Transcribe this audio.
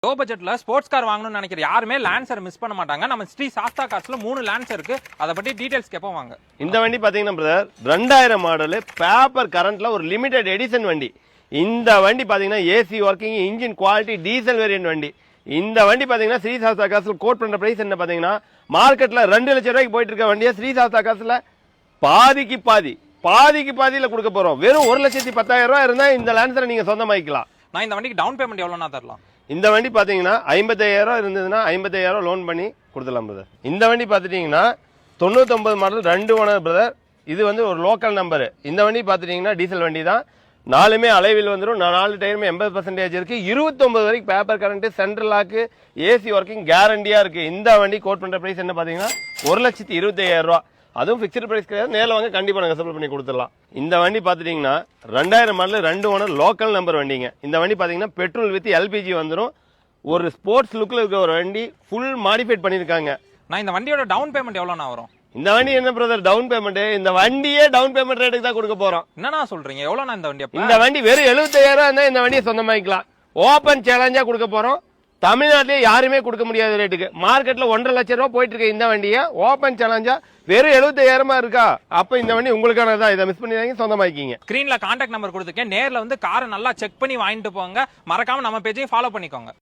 Low பட்ஜெட்ல sports car வாங்கணும்னு நினைக்கிற யாருமே லான்சர் மிஸ் பண்ண மாட்டாங்க. நம்ம ஸ்ரீ சாஸ்தா கார்ஸ்ல 3 லான்சர் இருக்கு. அதை பத்தி டீடைல்ஸ் கேட்போம் வாங்க. இந்த வண்டி பாத்தீங்கன்னா பிரதர் 2000 மாடல் பேப்பர் கரண்ட்ல ஒரு லிமிடெட் எடிஷன் வண்டி. இந்த வண்டி பாத்தீங்கன்னா AC working, engine quality, diesel variant வண்டி. இந்த வண்டி பாத்தீங்கன்னா ஸ்ரீ சாஸ்தா கார்ஸ்ல கோட் பண்ற பிரைஸ் என்ன பாத்தீங்கன்னா மார்க்கெட்ல 2 லட்சம் ரூபாய்க்கு போயிட்டு இருக்க வண்டியை ஸ்ரீ சாஸ்தா கார்ஸ்ல பாதிக்கு பாதியில கொடுக்க போறோம். வெறும் 1,10,000 ரூபாய் இருந்தா இந்த லான்சரை நீங்க சொந்தமாக்கிக்கலாம். நான் இந்த வண்டிக்கு டவுன் பேமெண்ட் எவ்வளவுனா தரலாம்? இந்த வண்டி பாத்தீங்கன்னா 55,000 இருந்ததுன்னா 55,000 லோன் பண்ணி கொடுத்துடலாம் பிரதர். இந்த வண்டி பாத்துட்டீங்கன்னா 99 மாடல் 2 ஓனர் பிரதர். இது வந்து ஒரு லோக்கல் நம்பர். இந்த வண்டி பாத்துட்டீங்கன்னா டீசல் வண்டி தான். நாலுமே அலைவில் வந்துடும். 4 டயருமே 80% இருக்கு. 29 வரைக்கும் paper current, central lock, AC working கேரண்டியா இருக்கு. இந்த வண்டி கோட் பண்ற பிரைஸ் என்ன பாத்தீங்கன்னா 1,25,000 ரூபாய். அதுவும் பிக்சட் பிரைஸ் கிடையாது. நேரில் வாங்க கண்டிப்பா நாங்க சப்ளை பண்ணி கொடுத்துடலாம். இந்த வண்டி பாத்துட்டீங்கன்னா 2000 மாடல் 2 ஓனர் லோக்கல் நம்பர் வண்டிங்க. இந்த வண்டி பாத்தீங்கன்னா பெட்ரோல் வித் எல்பிஜி வந்துடும். ஒரு ஸ்போர்ட்ஸ் லுக்ல இருக்க ஒரு வண்டி, ஃபுல் மாடிஃபைட் பண்ணிருக்காங்க. நான் இந்த வண்டியோட டவுன் பேமெண்ட் எவ்வளவுனா வரும்? இந்த வண்டி என்ன பிரதர் டவுன் பேமெண்ட்? இந்த வண்டியே டவுன் பேமெண்ட் ரேட்டுக்கு தான் கொடுக்க போறோம். என்னன்னா சொல்றீங்க? எவ்வளவுனா இந்த வண்டி? இந்த வண்டி வெறும் 75,000 இருந்தா இந்த வண்டியை சொந்தமாக்கலாம். ஓபன் சேலஞ்சா கொடுக்க போறோம். தமிழ்நாட்டிலே யாருமே கொடுக்க முடியாத ரேட்டுக்கு. மார்க்கெட்ல 1,50,000 ரூபாய் போயிட்டு இருக்க இந்த வண்டியை ஓபன் சேலஞ்சா வெறும் 75,000 இருக்கா? அப்ப இந்த வண்டி உங்களுக்கானதான். இதை மிஸ் பண்ணிடாதீங்க, சொந்தமாக்கிங்க. ஸ்கிரீன்ல கான்டாக்ட் நம்பர் கொடுத்துருக்கேன். நேர்ல வந்து காரை நல்லா செக் பண்ணி வாங்கிட்டு போங்க. மறக்காம நம்ம பேஜையும் ஃபாலோ பண்ணிக்கோங்க.